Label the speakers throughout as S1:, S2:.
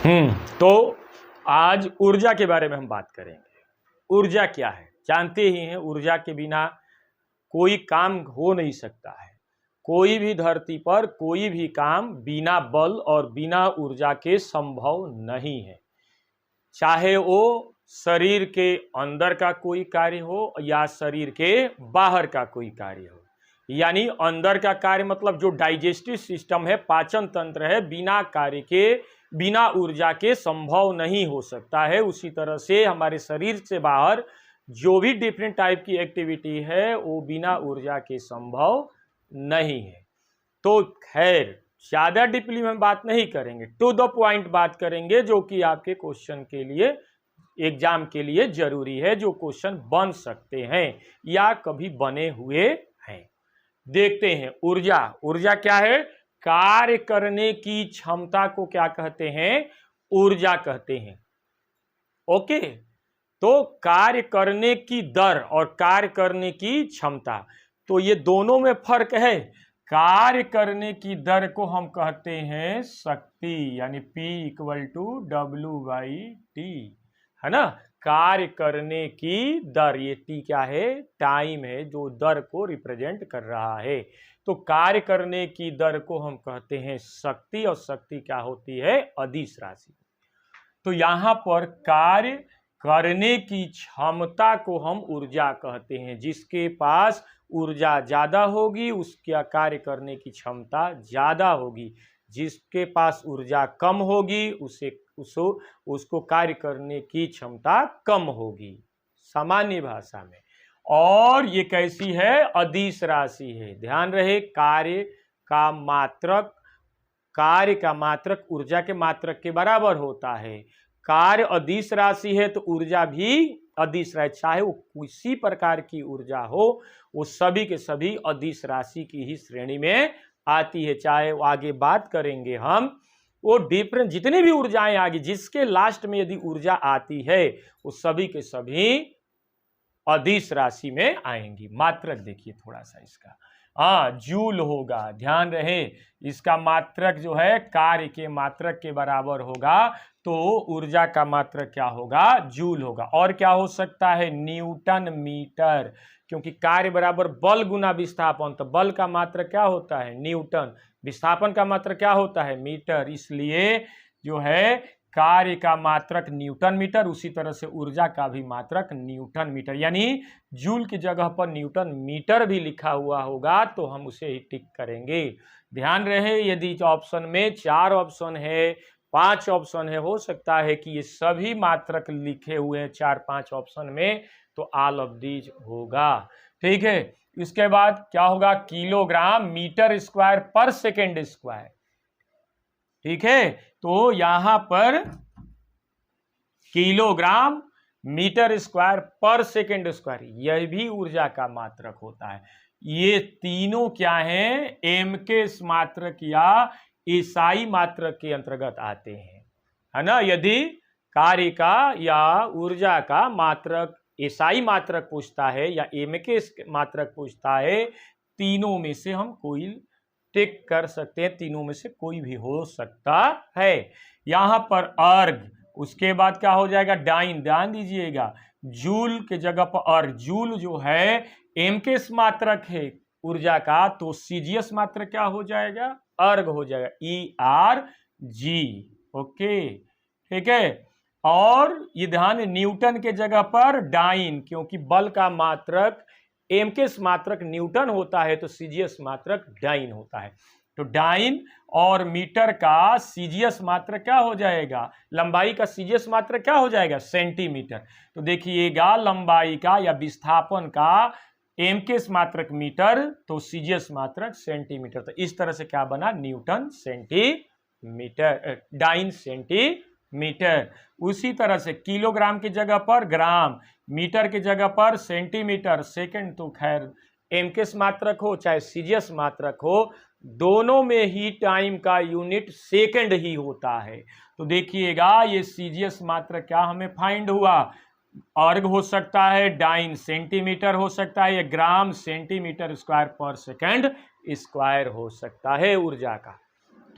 S1: तो आज ऊर्जा के बारे में हम बात करेंगे। ऊर्जा क्या है, जानते ही हैं। ऊर्जा के बिना कोई काम हो नहीं सकता है। कोई भी धरती पर कोई भी काम बिना बल और बिना ऊर्जा के संभव नहीं है। चाहे वो शरीर के अंदर का कोई कार्य हो या शरीर के बाहर का कोई कार्य हो। यानी अंदर का कार्य मतलब जो डाइजेस्टिव सिस्टम है, पाचन तंत्र है, बिना कार्य के, बिना ऊर्जा के संभव नहीं हो सकता है। उसी तरह से हमारे शरीर से बाहर जो भी डिफरेंट टाइप की एक्टिविटी है वो बिना ऊर्जा के संभव नहीं है। तो खैर ज्यादा डीपली में बात नहीं करेंगे, टू द पॉइंट बात करेंगे, जो कि आपके क्वेश्चन के लिए, एग्जाम के लिए जरूरी है, जो क्वेश्चन बन सकते हैं या कभी बने हुए हैं। देखते हैं ऊर्जा। ऊर्जा क्या है? कार्य करने की क्षमता को क्या कहते हैं? ऊर्जा कहते हैं। ओके, तो कार्य करने की दर और कार्य करने की क्षमता, तो ये दोनों में फर्क है। कार्य करने की दर को हम कहते हैं शक्ति, यानी P = W/T, है ना। कार्य करने की दर, ये T क्या है? टाइम है, जो दर को रिप्रेजेंट कर रहा है। तो कार्य करने की दर को हम कहते हैं शक्ति, और शक्ति क्या होती है? अदिश राशि। तो यहां पर कार्य करने की क्षमता को हम ऊर्जा कहते हैं। जिसके पास ऊर्जा ज्यादा होगी उसका कार्य करने की क्षमता ज्यादा होगी। जिसके पास ऊर्जा कम होगी उसको कार्य करने की क्षमता कम होगी, सामान्य भाषा में। और ये कैसी है? अदिश राशि है। ध्यान रहे, कार्य का मात्रक ऊर्जा के मात्रक के बराबर होता है। कार्य अदिश राशि है तो ऊर्जा भी अदिश राशि, चाहे वो किसी प्रकार की ऊर्जा हो, वो सभी के सभी अदिश राशि की ही श्रेणी में आती है। चाहे वो आगे बात करेंगे हम, वो डिफरेंट जितनी भी ऊर्जाएं आगे, जिसके लास्ट में यदि ऊर्जा आती है वो सभी के सभी अदिश राशि में आएंगी। मात्रक देखिए थोड़ा सा इसका, जूल होगा। ध्यान रहे, इसका मात्रक जो है कार्य के मात्रक के बराबर होगा, तो ऊर्जा का मात्रक क्या होगा? जूल होगा। और क्या हो सकता है? न्यूटन मीटर, क्योंकि कार्य बराबर बल गुना विस्थापन, तो बल का मात्रक क्या होता है? न्यूटन। विस्थापन का मात्रक क्या होता है? मीटर। इसलिए जो है कार्य का मात्रक न्यूटन मीटर, उसी तरह से ऊर्जा का भी मात्रक न्यूटन मीटर। यानी जूल की जगह पर न्यूटन मीटर भी लिखा हुआ होगा तो हम उसे ही टिक करेंगे। ध्यान रहे, यदि ऑप्शन में 4 ऑप्शन है, 5 ऑप्शन है, हो सकता है कि ये सभी मात्रक लिखे हुए हैं 4-5 ऑप्शन में, तो ऑल ऑफ दीज होगा। ठीक है, इसके बाद क्या होगा? किलोग्राम मीटर स्क्वायर पर सेकेंड स्क्वायर। ठीक है, तो यहां पर किलोग्राम मीटर स्क्वायर पर सेकेंड स्क्वायर, यह भी ऊर्जा का मात्रक होता है। ये तीनों क्या हैं? एम के मात्रक या एसआई मात्रक के अंतर्गत आते हैं, है ना। यदि कार्य का या ऊर्जा का मात्रक एसआई मात्रक पूछता है या एम के मात्रक पूछता है, तीनों में से हम कोई टिक कर सकते हैं, तीनों में से कोई भी हो सकता है। यहां पर अर्ग, उसके बाद क्या हो जाएगा? डाइन। ध्यान दीजिएगा, जूल के जगह पर अर्ग। जूल जो है एम के मात्रक है ऊर्जा का, तो सीजीएस मात्रक क्या हो जाएगा? अर्ग हो जाएगा, ERG। ओके, ठीक है। और ये ध्यान, न्यूटन के जगह पर डाइन, क्योंकि बल का मात्रक एम के मात्रक न्यूटन होता है तो सीजीएस मात्रक डाइन होता है। तो डाइन और मीटर का सीजीएस मात्रक क्या हो जाएगा? लंबाई का सीजीएस मात्रक क्या हो जाएगा? सेंटीमीटर। तो देखिएगा, लंबाई का या विस्थापन का एम के मात्रक मीटर, तो सीजीएस मात्रक सेंटीमीटर। तो इस तरह से क्या बना? Newton centimetre, dyne centimetre. उसी तरह से किलोग्राम की जगह पर ग्राम, मीटर की जगह पर सेंटीमीटर, सेकंड, तो खैर एम के मात्रक हो चाहे सीजीएस मात्रक हो, दोनों में ही टाइम का यूनिट सेकंड ही होता है। तो देखिएगा, ये सीजीएस मात्रक क्या हमें फाइंड हुआ? अर्ग हो सकता है, डाइन सेंटीमीटर हो सकता है, या ग्राम सेंटीमीटर स्क्वायर पर सेकंड स्क्वायर हो सकता है ऊर्जा का।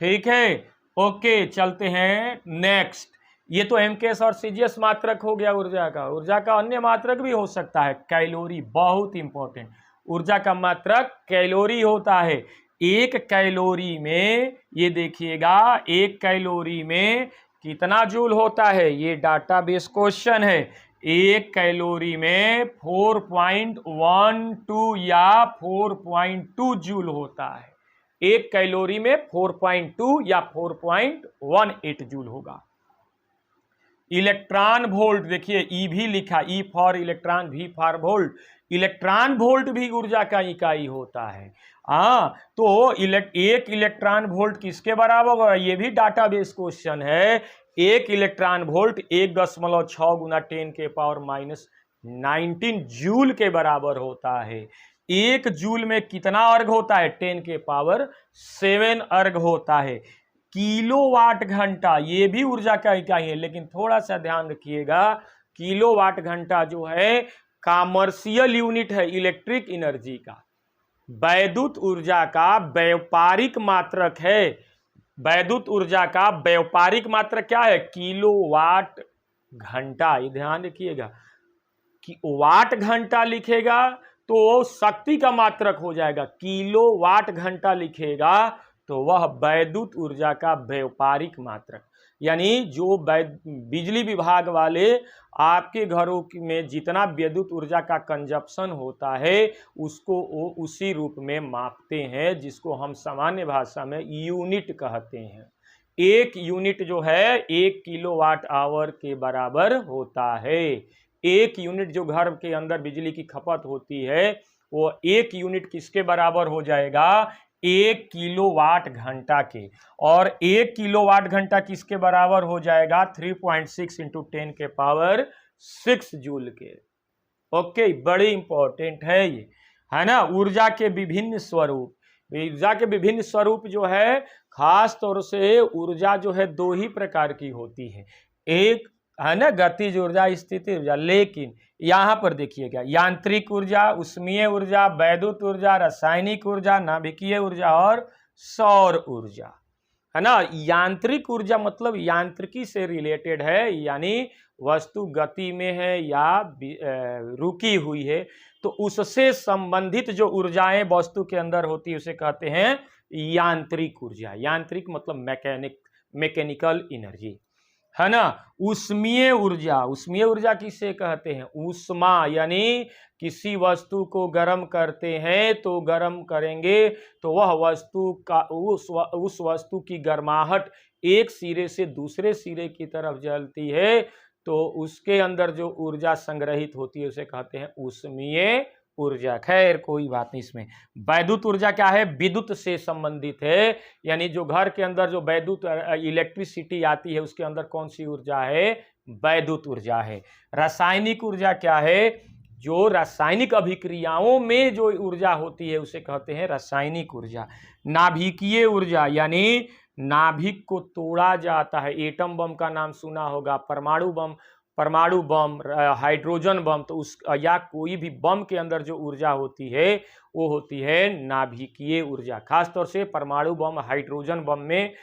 S1: ठीक है, ओके, चलते हैं नेक्स्ट। ये तो एमकेएस और सीजीएस मात्रक हो गया ऊर्जा का। ऊर्जा का अन्य मात्रक भी हो सकता है, कैलोरी, बहुत इंपॉर्टेंट। ऊर्जा का मात्रक कैलोरी होता है। एक कैलोरी में, ये देखिएगा, एक कैलोरी में कितना जूल होता है, ये डाटाबेस क्वेश्चन है। एक कैलोरी में 4.12 या 4.2 जूल होता है। एक कैलोरी में 4.2 या 4.18 जूल होगा। इलेक्ट्रॉन वोल्ट, देखिए ई भी लिखा, E for electron, V for volt. Electron volt भी ऊर्जा का इकाई होता है। तो एक इलेक्ट्रॉन वोल्ट किसके बराबर होगा, ये भी डाटाबेस क्वेश्चन है। एक इलेक्ट्रॉन वोल्ट 1.6 गुना 10⁻⁹ जूल के बराबर होता है। एक जूल में कितना अर्घ होता है, 10⁻7 अर्घ होता है। किलोवाट घंटा, ये भी ऊर्जा का इकाई है, लेकिन थोड़ा सा ध्यान रखिएगा, किलोवाट घंटा जो है कॉमर्शियल यूनिट है इलेक्ट्रिक एनर्जी का। वैद्युत ऊर्जा का व्यापारिक मात्रक है। वैद्युत ऊर्जा का व्यापारिक मात्रक क्या है, किलोवाट घंटा। ये ध्यान रखिएगा कि वाट घंटा लिखेगा तो शक्ति का मात्रक हो जाएगा, किलोवाट घंटा लिखेगा तो वह वैद्युत ऊर्जा का व्यापारिक मात्रक। यानी जो बिजली विभाग वाले आपके घरों में जितना विद्युत ऊर्जा का कंजप्शन होता है उसको वो उसी रूप में मापते हैं, जिसको हम सामान्य भाषा में यूनिट कहते हैं। एक यूनिट जो है 1 किलोवाट आवर के बराबर होता है। एक यूनिट जो घर के अंदर बिजली की खपत होती है वो एक यूनिट किसके बराबर हो जाएगा, 1 किलोवाट घंटा के। और 1 किलोवाट घंटा किसके बराबर हो जाएगा, 3.6 × 10⁻6 जूल के। ओके, बड़े इंपॉर्टेंट है ये, है ना। ऊर्जा के विभिन्न स्वरूप, ऊर्जा के विभिन्न स्वरूप जो है, खास तौर से ऊर्जा जो है 2 ही प्रकार की होती है, एक है ना गतिज ऊर्जा, स्थिति ऊर्जा। लेकिन यहां पर देखिएगा, यांत्रिक ऊर्जा, उष्मीय ऊर्जा, वैद्युत ऊर्जा, रासायनिक ऊर्जा, नाभिकीय ऊर्जा और सौर ऊर्जा, है ना। यांत्रिक ऊर्जा मतलब यांत्रिकी से रिलेटेड है, यानी वस्तु गति में है या रुकी हुई है तो उससे संबंधित जो ऊर्जाएं वस्तु के अंदर होती है उसे कहते हैं यांत्रिक ऊर्जा। यांत्रिक मतलब मैकेनिकल एनर्जी, है ना। उष्मीय ऊर्जा, उष्मीय ऊर्जा किसे कहते हैं, ऊष्मा, यानी किसी वस्तु को गर्म करते हैं तो गर्म करेंगे तो वह वस्तु का उस वस्तु की गर्माहट एक सिरे से दूसरे सिरे की तरफ जलती है तो उसके अंदर जो ऊर्जा संग्रहित होती है उसे कहते हैं उष्मीय ऊर्जा। खैर कोई बात नहीं। इसमें वैद्युत ऊर्जा क्या है, विद्युत से संबंधित है, यानी जो घर के अंदर जो वैद्युत इलेक्ट्रिसिटी आती है उसके अंदर कौन सी ऊर्जा है, वैद्युत ऊर्जा है। रासायनिक ऊर्जा क्या है, जो रासायनिक अभिक्रियाओं में जो ऊर्जा होती है उसे कहते हैं रासायनिक ऊर्जा। नाभिकीय ऊर्जा, यानी नाभिक को तोड़ा जाता है, एटम बम का नाम सुना होगा, परमाणु बम, हाइड्रोजन बम, तो उस या कोई भी बम के अंदर जो ऊर्जा होती है वो होती है नाभिकीय ऊर्जा। खासतौर से परमाणु बम, हाइड्रोजन बम में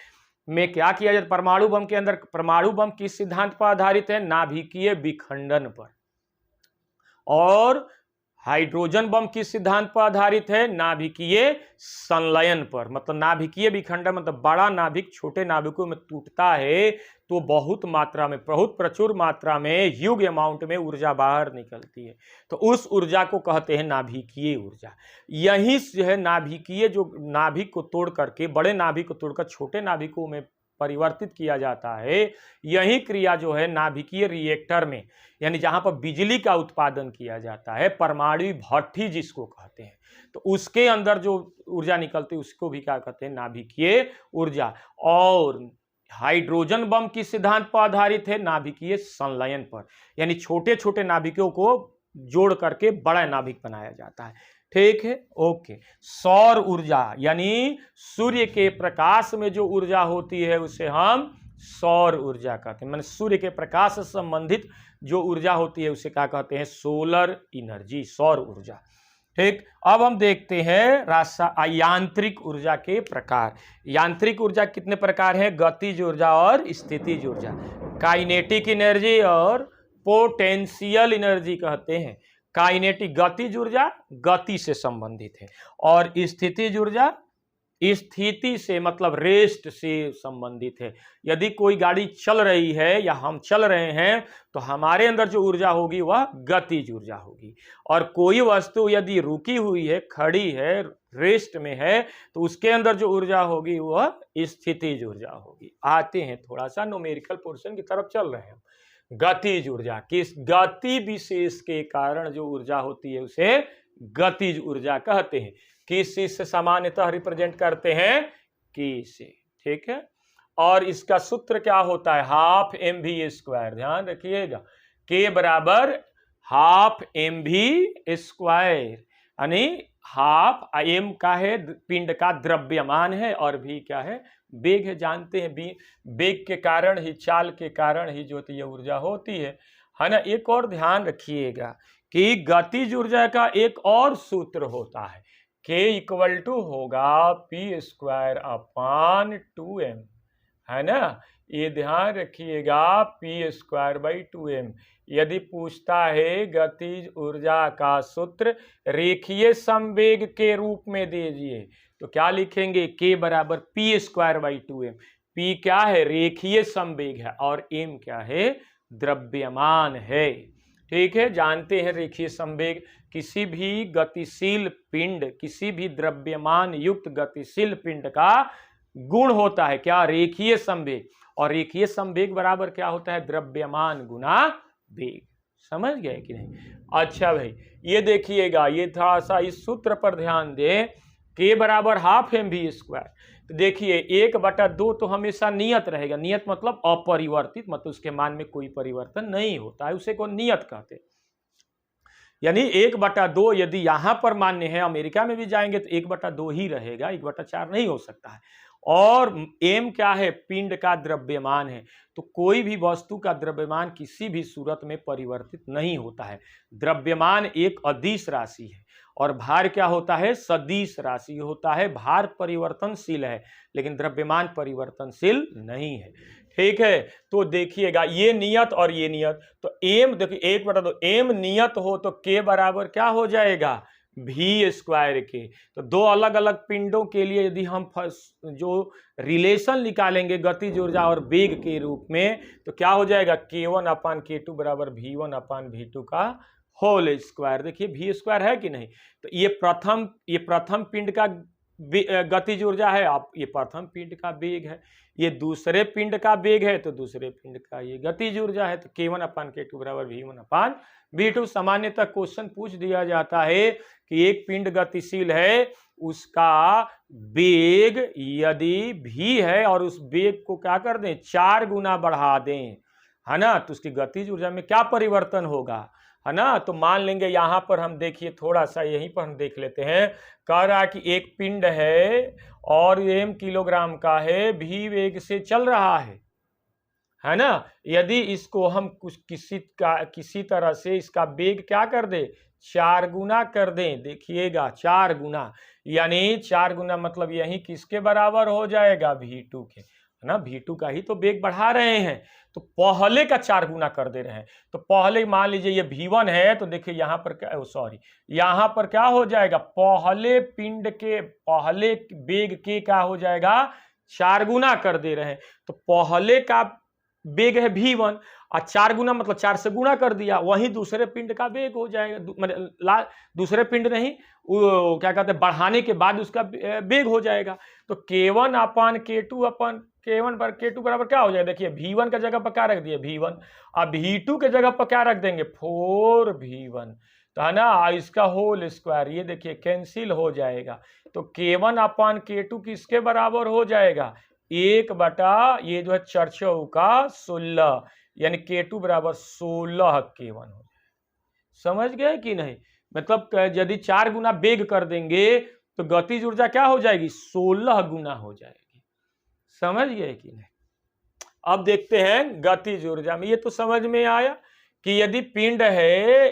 S1: क्या किया जाता है, परमाणु बम के अंदर, परमाणु बम किस सिद्धांत पर आधारित है, नाभिकीय विखंडन पर। और हाइड्रोजन बम किस सिद्धांत पर आधारित है, नाभिकीय संलयन पर। मतलब नाभिकीय विखंडन मतलब बड़ा नाभिक छोटे नाभिकों में टूटता है तो बहुत मात्रा में, बहुत प्रचुर मात्रा में, ह्यूज अमाउंट में ऊर्जा बाहर निकलती है, तो उस ऊर्जा को कहते हैं नाभिकीय ऊर्जा। यही जो है नाभिकीय, जो नाभिक को तोड़ करके, बड़े नाभिक को तोड़कर छोटे नाभिकों में परिवर्तित किया जाता है, यही क्रिया जो है नाभिकीय रिएक्टर में, यानी जहां पर बिजली का उत्पादन किया जाता है, परमाणु भट्ठी जिसको कहते हैं, तो उसके अंदर जो ऊर्जा निकलती है उसको भी क्या कहते हैं, नाभिकीय ऊर्जा। और हाइड्रोजन बम किस सिद्धांत पर आधारित है, नाभिकीय संलयन पर, यानी छोटे छोटे नाभिकों को जोड़ करके बड़ा नाभिक बनाया जाता है। ठीक है, ओके। सौर ऊर्जा, यानी सूर्य के प्रकाश में जो ऊर्जा होती है उसे हम सौर ऊर्जा कहते हैं। माने सूर्य के प्रकाश से संबंधित जो ऊर्जा होती है उसे क्या कहते हैं, सोलर एनर्जी, सौर ऊर्जा। ठीक, अब हम देखते हैं यांत्रिक ऊर्जा के प्रकार। यांत्रिक ऊर्जा कितने प्रकार है? गतिज ऊर्जा और स्थितिज ऊर्जा, काइनेटिक एनर्जी और पोटेंशियल एनर्जी कहते हैं। काइनेटिक गतिज ऊर्जा गति से संबंधित है, और स्थितिज ऊर्जा स्थिति से मतलब रेस्ट से संबंधित है। यदि कोई गाड़ी चल रही है या हम चल रहे हैं तो हमारे अंदर जो ऊर्जा होगी वह गतिज ऊर्जा होगी, और कोई वस्तु यदि रुकी हुई है, खड़ी है, रेस्ट में है, तो उसके अंदर जो ऊर्जा होगी वह स्थितिज ऊर्जा होगी। आते हैं थोड़ा सा न्यूमेरिकल पोर्शन की तरफ चल रहे हैं। गतिज ऊर्जा, किस गति विशेष के कारण जो ऊर्जा होती है उसे गतिज ऊर्जा कहते हैं। किस चीज से सामान्यतः रिप्रेजेंट करते हैं? के से, ठीक है। और इसका सूत्र क्या होता है? हाफ एम वी स्क्वायर, ध्यान रखिएगा, के बराबर हाफ एम वी स्क्वायर, यानी हाफ एम का है पिंड का द्रव्यमान है, और भी क्या है? वेग है। जानते हैं वेग के कारण ही, चाल के कारण ही जो होती है ऊर्जा होती है ना। एक और ध्यान रखिएगा कि गतिज ऊर्जा का एक और सूत्र होता है, K इक्वल टू होगा पी स्क्वायर अपान 2m, है ना। ये ध्यान रखिएगा, पी स्क्वायर बाई 2m। यदि पूछता है गतिज ऊर्जा का सूत्र रेखीय संवेग के रूप में दीजिए तो क्या लिखेंगे? K बराबर P square by 2m। P क्या है? रेखीय संवेग है, और m क्या है? द्रव्यमान है। ठीक है, जानते हैं रेखीय संवेग किसी भी गतिशील पिंड, किसी भी द्रव्यमान युक्त गतिशील पिंड का गुण होता है क्या? रेखीय संवेग। और रेखीय संवेग बराबर क्या होता है? द्रव्यमान गुना वेग। समझ गए कि नहीं? अच्छा भाई, ये देखिएगा, ये थोड़ा सा इस सूत्र पर ध्यान दें, के बराबर हाफ एम वी स्क्वायर। तो देखिए 1/2 तो हमेशा नियत रहेगा। नियत मतलब अपरिवर्तित, मतलब उसके मान में कोई परिवर्तन नहीं होता है, उसे को नियत कहते हैं। यानी 1/2 यदि यहां पर मान्य है, अमेरिका में भी जाएंगे तो 1/2 ही रहेगा, 1/4 नहीं हो सकता है। और m क्या है? पिंड का द्रव्यमान है। तो कोई भी वस्तु का द्रव्यमान किसी भी सूरत में परिवर्तित नहीं होता है। द्रव्यमान एक अदिश राशि है, और भार क्या होता है? सदिश राशि होता है। भार परिवर्तनशील है, लेकिन द्रव्यमान परिवर्तनशील नहीं है। ठीक है, तो देखिएगा ये नियत और ये नियत, तो m देखिए 1/2 m नियत हो तो k बराबर क्या हो जाएगा? वी स्क्वायर के। तो दो अलग अलग पिंडों के लिए यदि हम जो रिलेशन निकालेंगे गतिज ऊर्जा और वेग के रूप में, तो क्या हो जाएगा? k1 अपान k2 बराबर v1 अपान v2 का होल स्क्वायर। देखिए v स्क्वायर है कि नहीं? तो ये प्रथम पिंड का गतिज ऊर्जा है, आप ये प्रथम पिंड का वेग है, ये दूसरे पिंड का वेग है, तो दूसरे पिंड का ये गतिज ऊर्जा है। तो k1 अपान k2 बराबर v1 अपान v2। सामान्यतः क्वेश्चन पूछ दिया जाता है कि एक पिंड गतिशील है, उसका वेग यदि v है और उस वेग को क्या कर दें? 4 गुना बढ़ा दें, है ना, तो उसकी गतिज ऊर्जा में क्या परिवर्तन होगा, है ना। तो मान लेंगे यहां पर हम देखिए, थोड़ा सा यहीं पर हम देख लेते हैं। कह रहा कि एक पिंड है और m किलोग्राम का है, v वेग से चल रहा है ना। यदि इसको हम कुछ किसी तरह से इसका वेग क्या कर दे? 4 गुना कर दें। देखिएगा 4 गुना, यानी 4 गुना मतलब यही किसके बराबर हो जाएगा? v2 के, है ना। v2 का ही तो वेग बढ़ा रहे हैं, तो पहले का 4 गुना कर दे रहे हैं। तो पहले मान लीजिए ये v1 है, तो देखिए यहाँ पर क्या, सॉरी, यहाँ पर क्या हो जाएगा? पहले पिंड के पहले वेग के क्या हो जाएगा? 4 गुना कर दे रहे हैं। तो पहले का वेग है v1 और 4 गुना मतलब 4 से गुना कर दिया, वही दूसरे पिंड का वेग हो जाएगा। दूसरे पिंड नहीं, वो क्या कहते हैं, बढ़ाने के बाद उसका वेग हो जाएगा। तो k1 अपान k2 अपान k1 पर k2 बराबर क्या हो जाएगा? देखिए v1 का जगह पर क्या रख दिए? v1। अब v2 के जगह पर क्या रख देंगे? 4v1, तो है ना, इसका होल स्क्वायर। ये देखिए कैंसिल हो जाएगा। तो k1 अपान k2 किसके बराबर हो जाएगा? 1/, ये जो है 4 चौका 16, यानी k2 बराबर 16 k1 हो जाएगा। समझ गए कि नहीं? मतलब यदि 4 गुना वेग कर देंगे तो गतिज ऊर्जा क्या हो जाएगी? 16 गुना हो जाएगी। समझ गए कि नहीं? अब देखते हैं गतिज ऊर्जा में। ये तो समझ में आया कि यदि पिंड है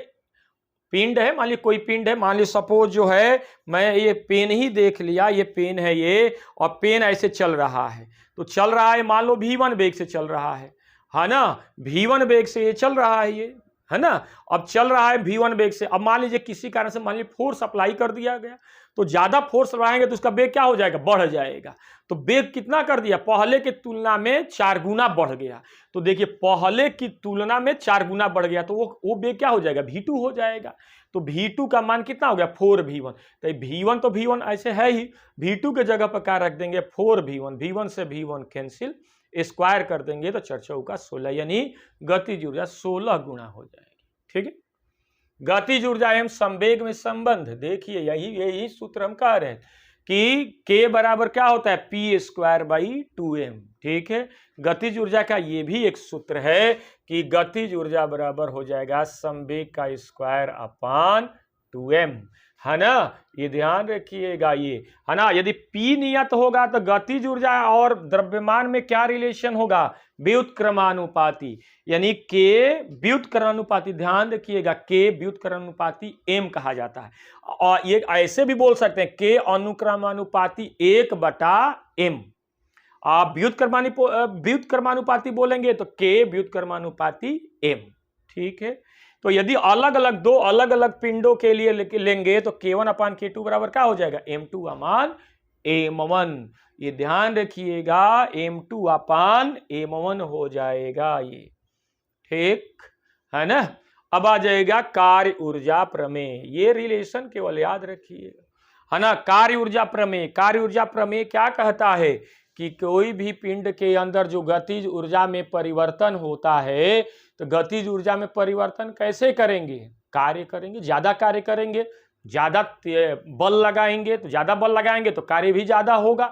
S1: पिंड है, मान लीजिए कोई पिंड है, मान लीजिए सपोज जो है मैं ये पेन ही देख लिया, ये पेन है ये, और पेन ऐसे चल रहा है, तो चल रहा है मान लो v1 वेग से चल रहा है ना, v1 वेग से ये चल रहा है, ये है ना। अब चल रहा है v1 वेग से, अब मान लीजिए किसी कारण से मान लीजिए फोर्स अप्लाई कर दिया गया, तो ज्यादा फोर्स लगाएंगे तो उसका वेग क्या हो जाएगा, बढ़ जाएगा। तो वेग कितना कर दिया, पहले की तुलना में 4 गुना बढ़ गया। तो देखिए पहले की तुलना में 4 गुना बढ़ गया, तो वो वेग क्या हो जाएगा, v2 हो जाएगा। तो v2 का मान कितना हो गया, 4v1। तो v1 तो v1 ऐसे है ही, v2 के जगह पर क्या रख देंगे, 4v1, v1 से v1 कैंसिल, स्क्वायर कर देंगे तो 4 चौका 16, यानी गतिज ऊर्जा 16 गुना हो जाएगी। ठीक है, गतिज ऊर्जा एवं संवेग में संबंध देखिए, यही सूत्र हम कह रहे हैं कि k बराबर क्या होता है, p²/2m। ठीक है, गतिज ऊर्जा का ये भी एक सूत्र है कि गतिज ऊर्जा बराबर हो जाएगा संवेग का स्क्वायर अपान 2m, है ना। ये ध्यान रखिएगा, ये है ना। यदि P नियत होगा तो गतिज ऊर्जा और द्रव्यमान में क्या रिलेशन होगा, व्युत्क्रमानुपाती, यानी K व्युत्क्रमानुपाती। ध्यान रखिएगा, K व्युत्क्रमानुपाती M कहा जाता है, और ये ऐसे भी बोल सकते हैं K अनुक्रमानुपाती 1/m। आप व्युत्क्रमानुपाती बोलेंगे तो K व्युत्क्रमानुपाती M। ठीक है, तो यदि अलग अलग दो अलग अलग पिंडों के लिए लेंगे तो K1/K2 बराबर क्या हो जाएगा, M2/M1। ये ध्यान रखिएगा, M2/M1 हो जाएगा ये। ठीक है ना। अब आ जाएगा कार्य ऊर्जा प्रमेय, ये रिलेशन केवल याद रखिएगा, है ना। कार्य ऊर्जा प्रमेय, कार्य ऊर्जा प्रमेय क्या कहता है कि कोई भी पिंड के अंदर जो गतिज ऊर्जा में परिवर्तन होता है, तो गतिज ऊर्जा में परिवर्तन कैसे करेंगे, कार्य करेंगे, ज्यादा कार्य करेंगे, ज्यादा बल लगाएंगे, तो ज्यादा बल लगाएंगे तो कार्य भी ज्यादा होगा।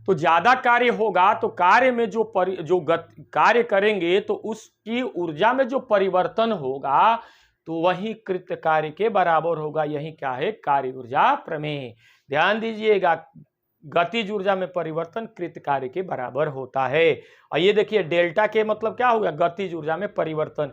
S1: तो ज्यादा कार्य होगा तो कार्य में जो कार्य करेंगे तो उसकी ऊर्जा में जो परिवर्तन होगा तो वही कृत कार्य के बराबर होगा। यही क्या है, कार्य ऊर्जा प्रमेय। ध्यान दीजिएगा, गतिज ऊर्जा में परिवर्तन कृत कार्य के बराबर होता है। और ये देखिए डेल्टा के मतलब क्या होगा, गतिज ऊर्जा में परिवर्तन,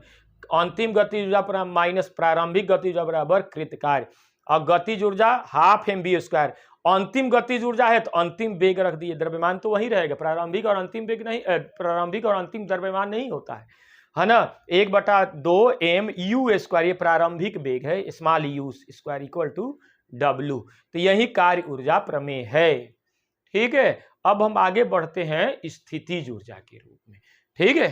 S1: अंतिम गतिज ऊर्जा माइनस प्रारंभिक गतिज ऊर्जा बराबर कृत कार्य। और गतिज ऊर्जा ½ mv², अंतिम गतिज ऊर्जा है तो अंतिम वेग रख दिए, द्रव्यमान तो वही रहेगा, प्रारंभिक और अंतिम वेग नहीं, प्रारंभिक और अंतिम द्रव्यमान नहीं होता है ना। 1/2 mu², ये प्रारंभिक वेग है, स्मॉल u² = w। तो यही कार्य ऊर्जा प्रमेय है। ठीक है, अब हम आगे बढ़ते हैं स्थितिज ऊर्जा के रूप में। ठीक है,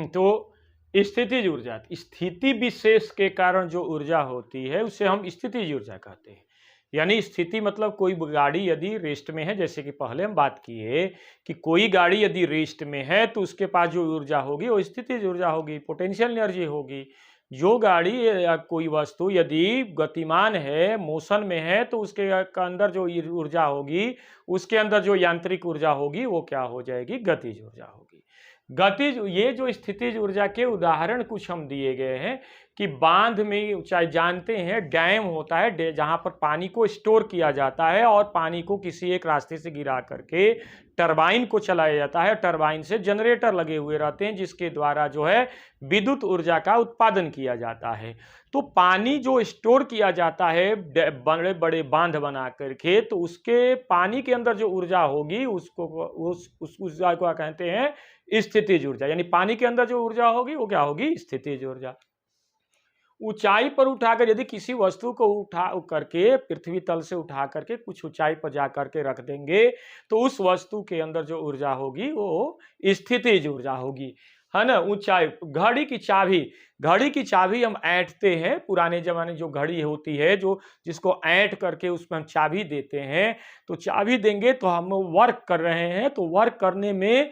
S1: तो स्थितिज ऊर्जा, स्थिति विशेष के कारण जो ऊर्जा होती है उसे हम स्थितिज ऊर्जा कहते हैं। यानी स्थिति मतलब कोई गाड़ी यदि रेस्ट में है, जैसे कि पहले हम बात किए कि कोई गाड़ी यदि रेस्ट में है तो उसके पास जो ऊर्जा होगी वो स्थितिज ऊर्जा होगी, पोटेंशियल एनर्जी होगी। जो गाड़ी या कोई वस्तु यदि गतिमान है, मोशन में है, तो उसके अंदर जो ऊर्जा होगी, उसके अंदर जो यांत्रिक ऊर्जा होगी वो क्या हो जाएगी, गतिज ऊर्जा होगी। गतिज, ये जो स्थितिज ऊर्जा के उदाहरण कुछ हम दिए गए हैं कि बांध में, चाहे जानते हैं डैम होता है जहां पर पानी को स्टोर किया जाता है और पानी को किसी एक रास्ते से गिरा करके टरबाइन को चलाया जाता है। टरबाइन से जनरेटर लगे हुए रहते हैं जिसके द्वारा जो है विद्युत ऊर्जा का उत्पादन किया जाता है। तो पानी जो स्टोर किया जाता है बड़े बड़े बांध बना करके, तो उसके पानी के अंदर जो ऊर्जा होगी उसको उस ऊर्जा को कहते हैं स्थितिज ऊर्जा। यानी पानी के अंदर जो ऊर्जा होगी वो क्या होगी, स्थितिज ऊर्जा। ऊंचाई पर उठाकर यदि किसी वस्तु को उठा करके पृथ्वी तल से उठा करके कुछ ऊंचाई पर जा करके रख देंगे तो उस वस्तु के अंदर जो ऊर्जा होगी वो स्थितिज ऊर्जा होगी, है ना। ऊंचाई, घड़ी की चाबी हम ऐंठते हैं, पुराने जमाने जो घड़ी होती है जो जिसको ऐंठ करके उसमें हम चाबी देते हैं, तो चाबी देंगे तो हम वर्क कर रहे हैं, तो वर्क करने में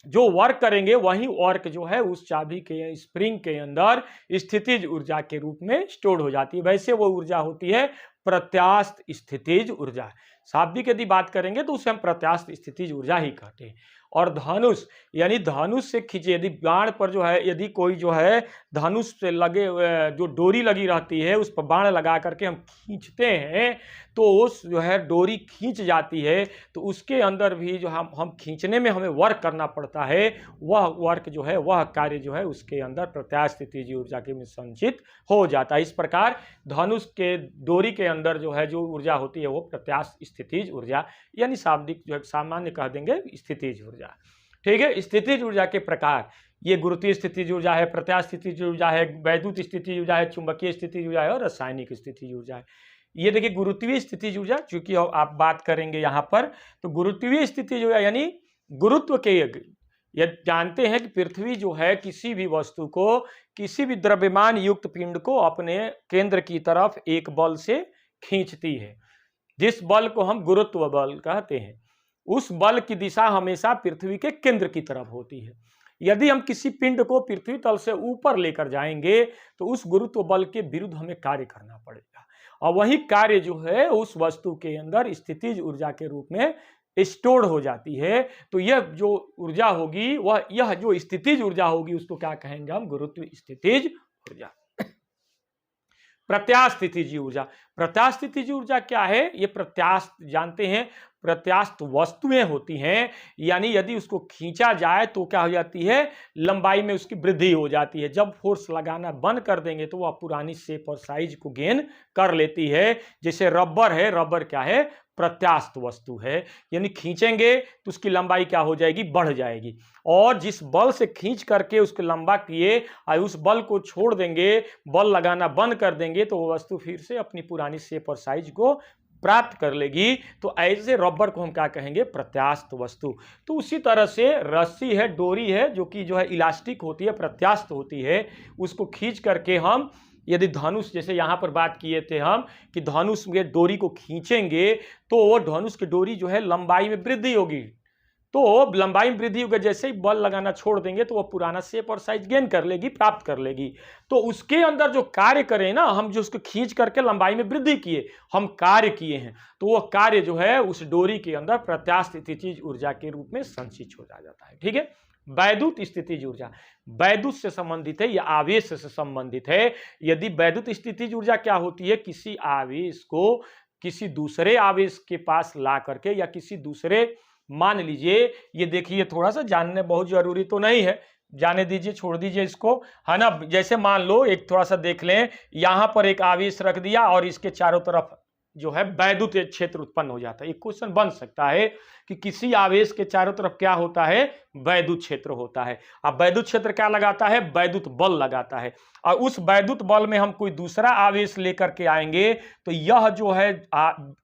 S1: जो वर्क करेंगे वही वर्क जो है उस चाबी के स्प्रिंग के अंदर स्थितिज ऊर्जा के रूप में स्टोर हो जाती है। वैसे वो ऊर्जा होती है प्रत्यास्थ स्थितिज ऊर्जा। शाब्दिक यदि बात करेंगे तो उसे हम प्रत्यास्थ स्थितिज ऊर्जा ही कहते हैं। और धनुष यानी धनुष से खींचे, यदि बाण पर जो है, यदि कोई जो है धनुष से लगे जो डोरी लगी रहती है उस पर बाण लगा करके हम खींचते हैं तो उस जो है डोरी खींच जाती है, तो उसके अंदर भी जो हम खींचने में हमें वर्क करना पड़ता है, वह वर्क जो है, वह कार्य जो है उसके अंदर प्रत्यास्थ स्थितिज ऊर्जा के में संचित हो जाता है। इस प्रकार धनुष के डोरी के अंदर जो है जो ऊर्जा होती है वो प्रत्यास्थ स्थितिज ऊर्जा यानी शाब्दिक जो है सामान्य कह देंगे स्थितिज ऊर्जा। ठीक है, स्थितिज ऊर्जा के प्रकार ये गुरुत्वीय स्थितिज ऊर्जा है, प्रत्यास्थ स्थितिज ऊर्जा है, वैद्युत स्थितिज ऊर्जा है, चुंबकीय स्थितिज ऊर्जा है और रासायनिक स्थितिज ऊर्जा है। ये देखिए गुरुत्वीय स्थितिज ऊर्जा, चूंकि आप बात करेंगे यहाँ पर, तो गुरुत्वीय स्थितिज ऊर्जा यानी गुरुत्व के, ये जानते हैं कि पृथ्वी जो है किसी भी वस्तु को, किसी भी द्रव्यमान युक्त पिंड को अपने केंद्र की तरफ एक बल से खींचती है, जिस बल को हम गुरुत्व बल कहते हैं। उस बल की दिशा हमेशा पृथ्वी के केंद्र की तरफ होती है। यदि हम किसी पिंड को पृथ्वी तल से ऊपर लेकर जाएंगे तो उस गुरुत्व बल के विरुद्ध हमें कार्य करना पड़ेगा, और वही कार्य जो है उस वस्तु के अंदर स्थितिज ऊर्जा के रूप में स्टोर हो जाती है। तो यह जो ऊर्जा होगी, वह यह जो स्थितिज ऊर्जा होगी उसको क्या कहेंगे हम? गुरुत्व स्थितिज ऊर्जा। प्रत्यास्थ स्थितिज ऊर्जा, प्रत्यास्थ स्थितिज ऊर्जा क्या है? ये प्रत्यास्थ जानते हैं, प्रत्यास्थ वस्तुएं होती हैं, यानी यदि उसको खींचा जाए तो क्या हो जाती है? लंबाई में उसकी वृद्धि हो जाती है। जब फोर्स लगाना बंद कर देंगे तो वह पुरानी शेप और साइज को गेन कर लेती है। जैसे रबर है, रबर क्या है? प्रत्यास्थ वस्तु है, यानी खींचेंगे तो उसकी लंबाई क्या हो जाएगी? बढ़ जाएगी। और जिस बल से खींच करके उसको लंबा किए और उस बल को छोड़ देंगे, बल लगाना बंद कर देंगे, तो वो वस्तु फिर से अपनी पुरानी शेप और साइज को प्राप्त कर लेगी। तो ऐसे रबर को हम क्या कहेंगे? प्रत्यास्थ वस्तु। तो उसी तरह से रस्सी है, डोरी है, जो कि जो है इलास्टिक होती है, प्रत्यास्थ होती है, उसको खींच करके हम यदि धनुष, जैसे यहाँ पर बात किए थे हम कि धनुष में डोरी को खींचेंगे तो वो धनुष की डोरी जो है लंबाई में वृद्धि होगी, तो लंबाई में वृद्धि होगी, जैसे ही बल लगाना छोड़ देंगे तो वो पुराना शेप और साइज गेन कर लेगी, प्राप्त कर लेगी। तो उसके अंदर जो कार्य करें ना हम, जो उसको खींच करके लंबाई में वृद्धि किए, हम कार्य किए हैं, तो वो कार्य जो है उस डोरी के अंदर प्रत्यास्थ स्थितिज ऊर्जा के रूप में संचित हो जाता है। ठीक है, वैद्युत स्थितिज ऊर्जा वैद्युत से संबंधित है या आवेश से संबंधित है। यदि वैद्युत स्थितिज ऊर्जा क्या होती है? किसी आवेश को किसी दूसरे आवेश के पास ला करके, या किसी दूसरे, मान लीजिए, ये देखिए थोड़ा सा जानने बहुत जरूरी तो नहीं है, जाने दीजिए, छोड़ दीजिए इसको, है ना। जैसे मान लो एक थोड़ा सा देख लें, यहां पर एक आवेश रख दिया और इसके चारों तरफ जो है वैद्युत क्षेत्र उत्पन्न हो जाता है। एक क्वेश्चन बन सकता है कि किसी आवेश के चारों तरफ क्या होता है? वैद्युत क्षेत्र होता है। अब वैद्युत क्षेत्र क्या लगाता है? वैद्युत बल लगाता है। और उस वैद्युत बल में हम कोई दूसरा आवेश लेकर के आएंगे तो यह जो है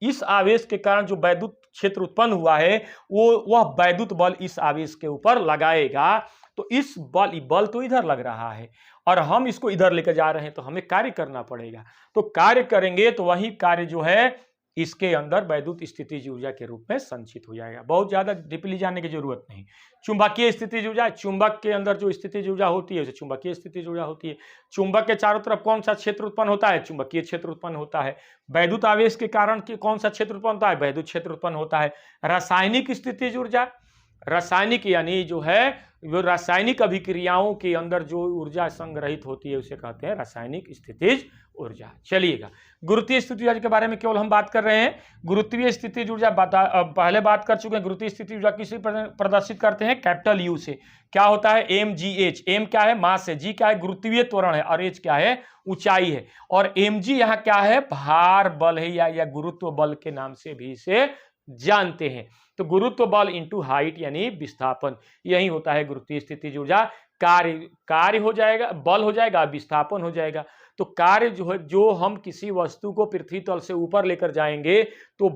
S1: इस आवेश के कारण जो वैद्युत क्षेत्र उत्पन्न हुआ है वह वैद्युत बल इस आवेश के ऊपर लगाएगा। तो इस बल तो इधर लग रहा है और हम इसको इधर लेकर जा रहे हैं, तो हमें कार्य करना पड़ेगा। तो कार्य करेंगे तो वही कार्य जो है इसके अंदर वैद्युत स्थितिज ऊर्जा के रूप में संचित हो जाएगा। बहुत ज्यादा डीपली जाने की जरूरत नहीं। चुंबकीय स्थितिज ऊर्जा, चुंबक के अंदर जो स्थितिज ऊर्जा होती है उसे चुंबकीय स्थितिज ऊर्जा होती है। चुंबक के चारों तरफ कौन सा क्षेत्र उत्पन्न होता है? चुंबकीय क्षेत्र उत्पन्न होता है। वैद्युत आवेश के कारण कौन सा क्षेत्र उत्पन्न होता है? वैद्युत क्षेत्र उत्पन्न होता है। रासायनिक स्थितिज ऊर्जा, रासायनिक यानी जो है वो रासायनिक अभिक्रियाओं के अंदर जो ऊर्जा संग्रहित होती है उसे कहते हैं रासायनिक स्थितिज ऊर्जा। चलिएगा, गुरुत्वीय स्थितिज ऊर्जा के बारे में केवल हम बात कर रहे हैं। गुरुत्वीय स्थितिज ऊर्जा पहले बात कर चुके हैं। गुरुत्वीय स्थितिज ऊर्जा किसे प्रदर्शित करते हैं? कैपिटल यू से। क्या होता है? mgh। एम क्या है? मास है। जी क्या है? गुरुत्वीय त्वरण है। और एच क्या है? ऊंचाई है। और mg यहाँ क्या है? भार बल है, या गुरुत्व बल के नाम से भी इसे जानते हैं। तो गुरुत्व बल इंटू हाइट यानी विस्थापन, यही होता है गुरुत्वीय स्थितिज ऊर्जा। कार्य हो जाएगा, बल हो जाएगा, विस्थापन हो जाएगा। तो कार्य जो है, जो हम किसी वस्तु को पृथ्वी तल से ऊपर लेकर जाएंगे तो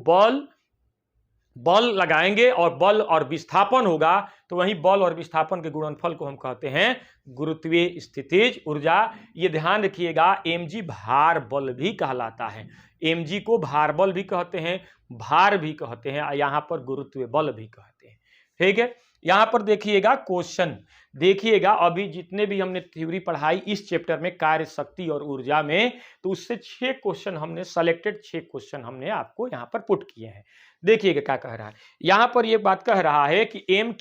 S1: बल लगाएंगे और बल और विस्थापन होगा, तो वही बल और विस्थापन के गुणनफल को हम कहते हैं गुरुत्वीय स्थितिज ऊर्जा। ये ध्यान रखिएगा, mg भार बल भी कहलाता है। mg को भार बल भी कहते हैं, भार भी कहते हैं, यहाँ पर गुरुत्वीय बल भी कहते हैं। ठीक है, यहाँ पर देखिएगा क्वेश्चन, देखिएगा अभी जितने भी हमने थ्योरी पढ़ाई इस चैप्टर में कार्य, शक्ति और ऊर्जा में, तो उससे 6 क्वेश्चन हमने सेलेक्टेड 6 क्वेश्चन हमने आपको यहाँ पर पुट किए हैं। देखिएगा क्या कह रहा है यहां पर, यह बात कह रहा है कि m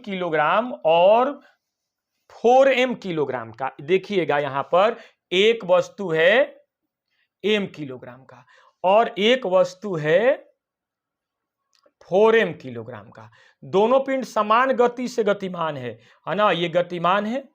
S1: किलोग्राम और 4m किलोग्राम का। देखिएगा यहां पर एक वस्तु है m किलोग्राम का और एक वस्तु है 4m किलोग्राम का। दोनों पिंड समान गति से गतिमान है ना, ये गतिमान है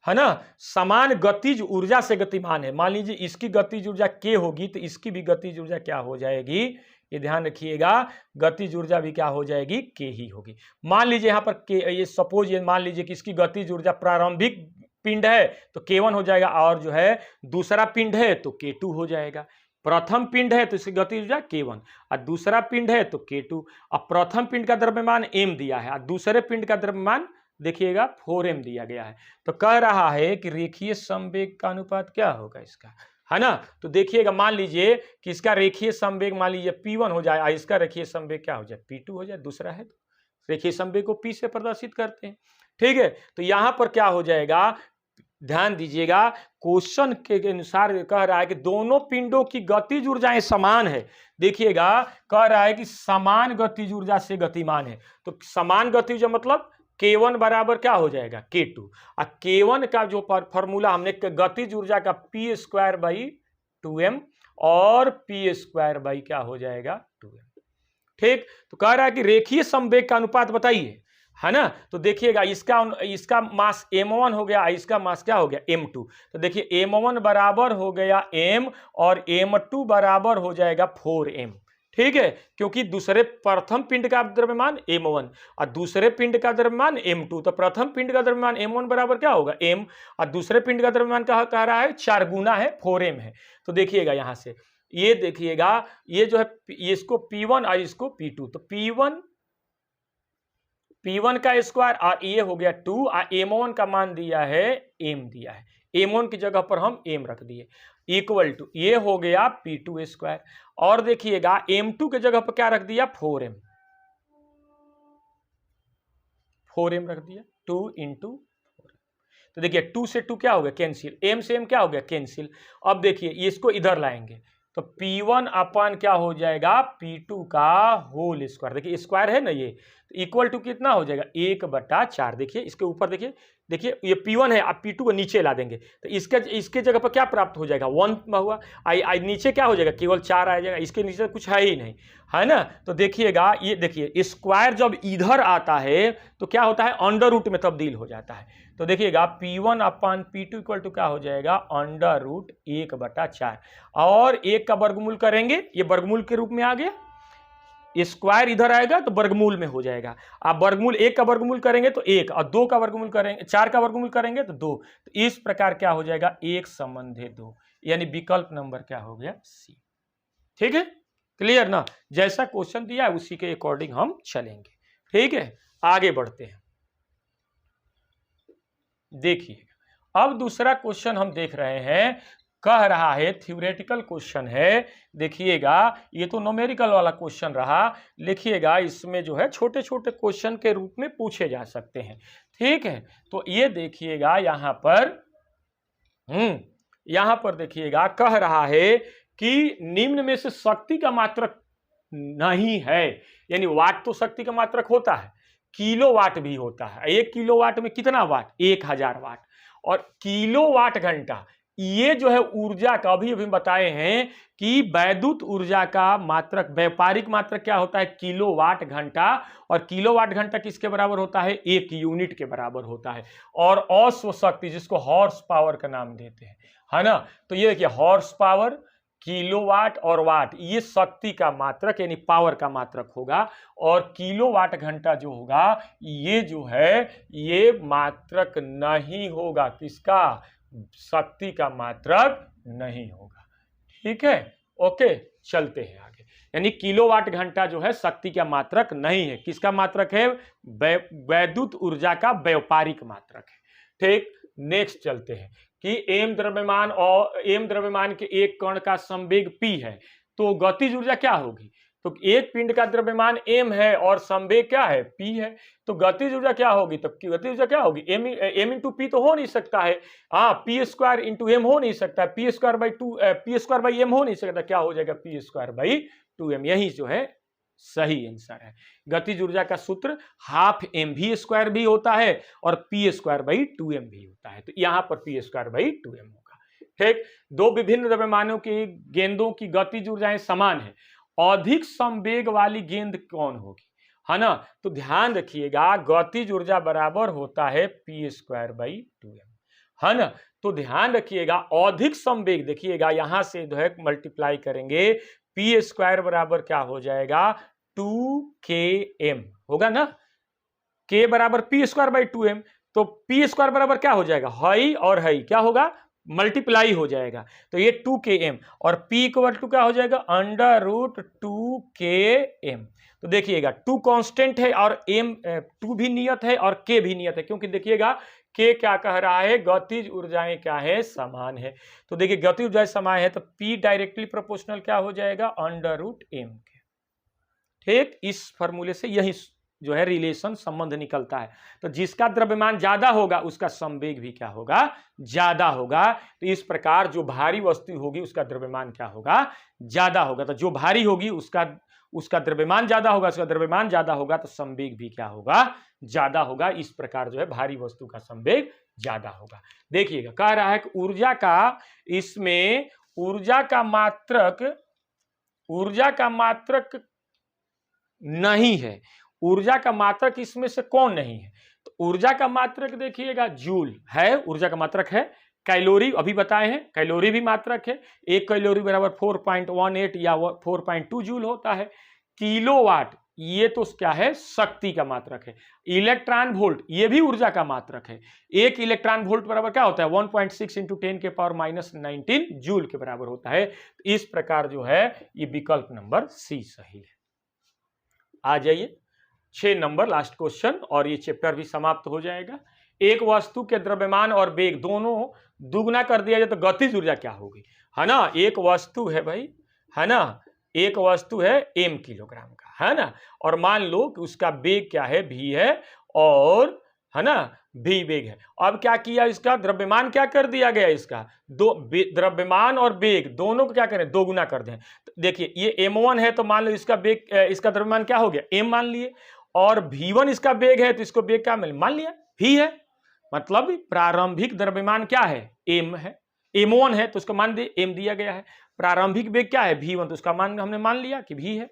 S1: ना, समान गतिज ऊर्जा से गतिमान है। मान लीजिए इसकी गतिज ऊर्जा k होगी तो इसकी भी गतिज ऊर्जा क्या हो जाएगी, ये ध्यान रखिएगा, गतिज ऊर्जा भी क्या हो जाएगी, k ही होगी। मान लीजिए यहाँ पर k, ये सपोज, ये मान लीजिए कि इसकी गतिज ऊर्जा प्रारंभिक पिंड है तो k1 हो जाएगा, और जो है दूसरा पिंड है तो k2 हो जाएगा। प्रथम पिंड है तो इसकी गतिज ऊर्जा k1 और दूसरा पिंड है तो k2। अब प्रथम पिंड का द्रव्यमान m दिया है और दूसरे पिंड का द्रव्यमान देखिएगा 4m दिया गया है। तो कह रहा है कि रेखीय संवेग का अनुपात क्या होगा इसका, है ना। तो देखिएगा मान लीजिए कि इसका रेखीय संवेग मान लीजिए P1 हो जाए, इसका रेखीय संवेग क्या हो जाए, P2 हो जाए, दूसरा है तो रेखीय संवेग को P से प्रदर्शित करते हैं। ठीक है, तो यहां पर क्या हो जाएगा, ध्यान दीजिएगा, क्वेश्चन के अनुसार कह रहा है कि दोनों पिंडों की गतिज ऊर्जाएं समान है। देखिएगा कह रहा है कि समान गतिज ऊर्जा से गतिमान है, तो समान गतिज ऊर्जा मतलब K1 बराबर क्या हो जाएगा, K2। और K1 का जो फॉर्मूला हमने गतिज ऊर्जा का P²/2m और P² क्या हो जाएगा, 2m। ठीक, तो कह रहा है कि रेखीय संवेग का अनुपात बताइए, है ना। तो देखिएगा इसका मास m1 हो गया, इसका मास क्या हो गया, m2। तो देखिए m1 बराबर हो गया m और m2 बराबर हो जाएगा 4m। ठीक है, क्योंकि दूसरे प्रथम पिंड का द्रव्यमान m1 और दूसरे पिंड का द्रव्यमान m2, तो प्रथम पिंड का द्रव्यमान m1 बराबर क्या होगा, m, और दूसरे पिंड का द्रव्यमान कह रहा है 4 गुना है, 4m है। तो देखिएगा यहां से ये देखिएगा, ये जो है इसको P1 और इसको P2, तो P1 का स्क्वायर और ये हो गया 2 और m1 का मान दिया है m दिया है, m1 की जगह पर हम m रख दिए, इक्वल टू ये हो गया P²। और देखिएगा m2 के जगह पर क्या रख दिया, 4m रख दिया, 2 × 4। तो देखिए 2 से 2 क्या हो गया, कैंसिल, m से m क्या हो गया, कैंसिल। अब देखिए इसको इधर लाएंगे तो P1 अपन क्या हो जाएगा, P2 का होल स्क्वायर। देखिए स्क्वायर है ना ये, तो इक्वल टू कितना हो जाएगा, 1/4। देखिए इसके ऊपर देखिए ये P1 है, आप P2 को नीचे ला देंगे तो इसके जगह पर क्या प्राप्त हो जाएगा, 1 हुआ। नीचे क्या हो जाएगा, केवल 4 आ जाएगा, इसके नीचे कुछ है ही नहीं, है ना। तो देखिएगा ये देखिए स्क्वायर जब इधर आता है तो क्या होता है, अंडर रूट में तब्दील हो जाता है। तो देखिएगा P1/P2 इक्वल टू क्या हो जाएगा, √1/4। और 1 का वर्गमूल करेंगे, ये वर्गमूल के रूप में आ गया, स्क्वायर इधर आएगा तो वर्गमूल में हो जाएगा। आप वर्गमूल 1 का वर्गमूल करेंगे तो 1 और 2 का वर्गमूल करेंगे, 4 का वर्गमूल करेंगे तो 2। तो इस प्रकार क्या हो जाएगा, 1 संबंधे 2, यानी विकल्प नंबर क्या हो गया, सी। ठीक है, क्लियर ना, जैसा क्वेश्चन दिया है उसी के अकॉर्डिंग हम चलेंगे। ठीक है, आगे बढ़ते हैं। देखिए अब दूसरा क्वेश्चन हम देख रहे हैं, कह रहा है थ्योरेटिकल क्वेश्चन है। देखिएगा ये तो न्यूमेरिकल वाला क्वेश्चन रहा, लिखिएगा इसमें जो है छोटे छोटे क्वेश्चन के रूप में पूछे जा सकते हैं। ठीक है, तो ये देखिएगा यहाँ पर देखिएगा कह रहा है कि निम्न में से शक्ति का मात्रक नहीं है, यानी वाट तो शक्ति का मात्रक होता है, किलोवाट भी होता है। 1 किलोवाट में कितना वाट, 1000 वाट। और किलोवाट घंटा, ये जो है ऊर्जा का, अभी बताए हैं कि वैद्युत ऊर्जा का मात्रक, व्यापारिक मात्रक क्या होता है, किलोवाट घंटा। और किलोवाट घंटा किसके बराबर होता है, 1 यूनिट के बराबर होता है। और अश्व शक्ति जिसको हॉर्स पावर का नाम देते हैं, है ना। तो ये देखिए हॉर्स पावर, किलोवाट और वाट, ये शक्ति का मात्रक यानी पावर का मात्रक होगा। और किलोवाट घंटा जो होगा ये जो है ये मात्रक नहीं होगा, किसका, शक्ति का मात्रक नहीं होगा। ठीक है, ओके, चलते हैं आगे। यानी किलोवाट घंटा जो है शक्ति का मात्रक नहीं है, किसका मात्रक है, वैद्युत ऊर्जा का व्यापारिक मात्रक है। ठीक, नेक्स्ट चलते हैं कि m द्रव्यमान के एक कण का संवेग p है, तो गतिज ऊर्जा क्या होगी। तो एक पिंड का द्रव्यमान m है और संवेग क्या है, p है, तो गतिज ऊर्जा क्या होगी, तो गतिज ऊर्जा क्या होगी, m × p तो हो नहीं सकता है, हाँ, p² × m हो नहीं सकता, p² m हो नहीं सकता, क्या हो जाएगा, p² 2m, यही जो है सही आंसर है। गतिज ऊर्जा का सूत्र हाफ mv² भी होता है और p²/2m भी होता है, तो यहां पर p²/2m होगा। ठीक, दो विभिन्न द्रव्यमानों की गेंदों की गतिज ऊर्जाएं समान है, अधिक संवेग वाली गेंद कौन होगी, है ना। तो ध्यान रखिएगा गतिज ऊर्जा बराबर होता है p²/2m, है ना। तो ध्यान रखिएगा अधिक संवेग, देखिएगा यहां से जो है मल्टीप्लाई करेंगे, p² बराबर क्या हो जाएगा 2km होगा ना, k बराबर p²/2m, तो p² बराबर क्या हो जाएगा, हई और हई क्या होगा मल्टीप्लाई हो जाएगा, तो ये 2km और p इक्वल टू क्या हो जाएगा √2km। तो देखिएगा 2 कांस्टेंट है और m 2 भी नियत है और k भी नियत है, क्योंकि देखिएगा k क्या कह रहा है गतिज ऊर्जाएं क्या है समान है, तो देखिए गतिज ऊर्जाएं समान है तो p डायरेक्टली प्रोपोर्शनल क्या हो जाएगा √m के। ठीक, इस फॉर्मूले से यही जो है रिलेशन संबंध निकलता है, तो जिसका द्रव्यमान ज्यादा होगा उसका संवेग भी क्या होगा ज्यादा होगा, तो इस प्रकार जो भारी वस्तु होगी उसका द्रव्यमान क्या होगा ज्यादा होगा, तो जो भारी होगी उसका द्रव्यमान ज्यादा होगा, उसका द्रव्यमान ज्यादा होगा तो संवेग भी क्या होगा ज्यादा होगा, इस प्रकार जो है भारी वस्तु का संवेग ज्यादा होगा। देखिएगा कह रहा है कि ऊर्जा का इसमें ऊर्जा का मात्रक नहीं है, ऊर्जा का मात्रक इसमें से कौन नहीं है, तो ऊर्जा का मात्रक देखिएगा जूल है, ऊर्जा का मात्रक है, कैलोरी अभी बताए हैं कैलोरी भी मात्रक है, 1 कैलोरी बराबर 4.18 या 4.2 जूल होता है, किलोवाट ये तो क्या है शक्ति का मात्रक है, इलेक्ट्रॉन वोल्ट ये भी ऊर्जा का मात्रक है, 1 इलेक्ट्रॉन वोल्ट बराबर क्या होता है 1.6 × 10⁻⁻19 जूल के बराबर होता है, तो इस प्रकार जो है ये विकल्प नंबर सी सही है। आ जाइए 6 नंबर लास्ट क्वेश्चन और ये चैप्टर भी समाप्त हो जाएगा। एक वस्तु के द्रव्यमान और वेग दोनों दुगना कर दिया जाए तो गतिज ऊर्जा क्या होगी, है ना। एक वस्तु है भाई, है ना, एक वस्तु है m किलोग्राम का, है ना, और मान लो कि उसका वेग क्या है v है और है ना v वेग है। अब क्या किया इसका द्रव्यमान क्या कर दिया गया, इसका द्रव्यमान और वेग दोनों को क्या करें दो गुना कर दें। देखिए ये m1 है तो मान लो इसका वेग इसका द्रव्यमान क्या हो गया m मान लिए, और v1 इसका वेग है तो इसको वेग क्या मान लिया v है, मतलब प्रारंभिक द्रव्यमान क्या है m है, m1 है तो उसका मान m दिया गया है, प्रारंभिक वेग क्या है v1 तो उसका मान हमने मान लिया कि v है।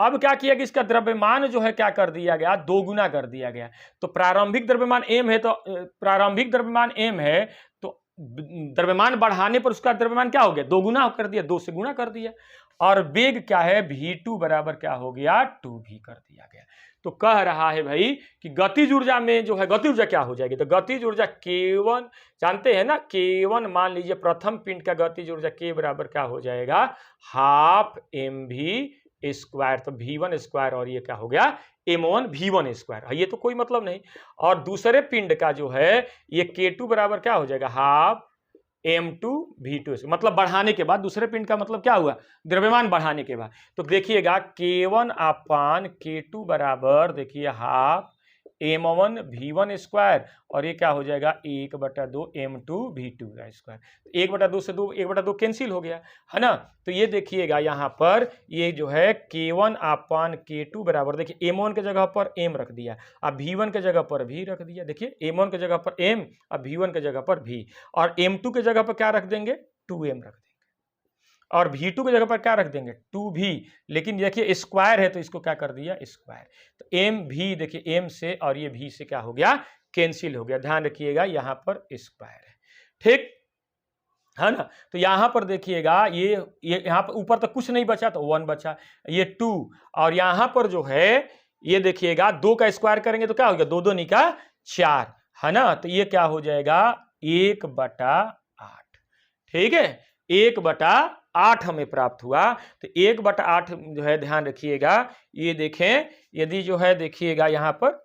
S1: अब क्या किया कि इसका द्रव्यमान जो है क्या कर दिया गया दो गुना कर दिया गया, तो प्रारंभिक द्रव्यमान m है, तो प्रारंभिक द्रव्यमान m है तो द्रव्यमान बढ़ाने पर उसका द्रव्यमान क्या हो गया दो गुना कर दिया, 2 से गुना कर दिया, और वेग क्या है v2 बराबर क्या हो गया 2v कर दिया गया। तो कह रहा है भाई कि गतिज ऊर्जा में जो है गतिज ऊर्जा क्या हो जाएगी, तो गतिज ऊर्जा k1 जानते हैं ना, k1 मान लीजिए प्रथम पिंड का गतिज ऊर्जा k बराबर क्या हो जाएगा हाफ mv², तो v1² और ये क्या हो गया m1 v1², ये तो कोई मतलब नहीं, और दूसरे पिंड का जो है ये k2 बराबर क्या हो जाएगा हाफ m2 v2, मतलब बढ़ाने के बाद, दूसरे पिंड का मतलब क्या हुआ द्रव्यमान बढ़ाने के बाद, तो देखिएगा k1/k2 बराबर देखिए हाफ m1 v1² और ये क्या हो जाएगा 1/2 m2 v2², 1/2 से 1/2 कैंसिल हो गया, है ना। तो ये देखिएगा यहाँ पर ये जो है k1/k2 बराबर देखिए m1 के जगह पर m रख दिया, अब v1 के जगह पर v रख दिया, देखिए m1 के जगह पर m, अब v1 के जगह पर v, और m2 के जगह पर क्या रख देंगे 2m रख देंगे, और v2 की जगह पर क्या रख देंगे 2v, लेकिन देखिए स्क्वायर है तो इसको क्या कर दिया स्क्वायर, तो mv देखिए m से और ये v से क्या हो गया कैंसिल हो गया, ध्यान रखिएगा यहाँ पर स्क्वायर है, ठीक है ना। तो यहाँ पर देखिएगा ये यहाँ पर ऊपर तो कुछ नहीं बचा तो 1 बचा, ये 2, और यहाँ पर जो है ये देखिएगा 2 का स्क्वायर करेंगे तो क्या हो गया 2 2 निका 4, है ना, तो ये क्या हो जाएगा 1/8, ठीक है 1/8 हमें प्राप्त हुआ। तो 1/8 जो है ध्यान रखिएगा, ये देखें यदि जो है देखिएगा यहाँ पर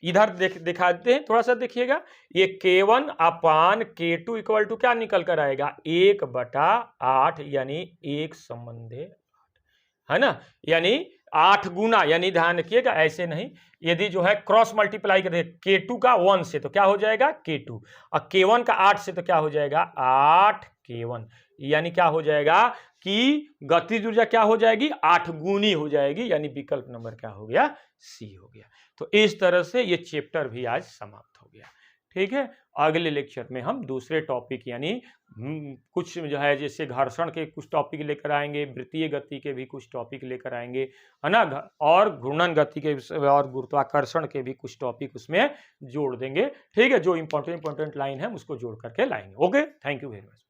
S1: इधर दिखाते हैं थोड़ा सा, देखिएगा ये k1/k2 इक्वल टू क्या निकल कर आएगा 1/8, यानी 1 संबंधे 8, है ना, यानी 8 गुना, यानी ध्यान रखिएगा ऐसे नहीं, यदि जो है क्रॉस मल्टीप्लाई करें k2 का 1 से तो क्या हो जाएगा k2, और k1 का 8 से तो क्या हो जाएगा 8 K1, यानी क्या हो जाएगा कि गतिज ऊर्जा क्या हो जाएगी, 8 गुनी हो जाएगी, यानी विकल्प नंबर क्या हो गया, सी हो गया। तो इस तरह से ये चैप्टर भी आज समाप्त हो गया। ठीक है, अगले लेक्चर में हम दूसरे टॉपिक यानी कुछ जो है जैसे घर्षण के कुछ टॉपिक लेकर आएंगे, वृत्तीय गति के भी कुछ टॉपिक लेकर आएंगे, है ना, और घूर्णन गति के और गुरुत्वाकर्षण के भी कुछ टॉपिक उसमें जोड़ देंगे। ठीक है, जो इंपॉर्टेंट लाइन है उसको जोड़ करके लाएंगे। Okay, thank you very much.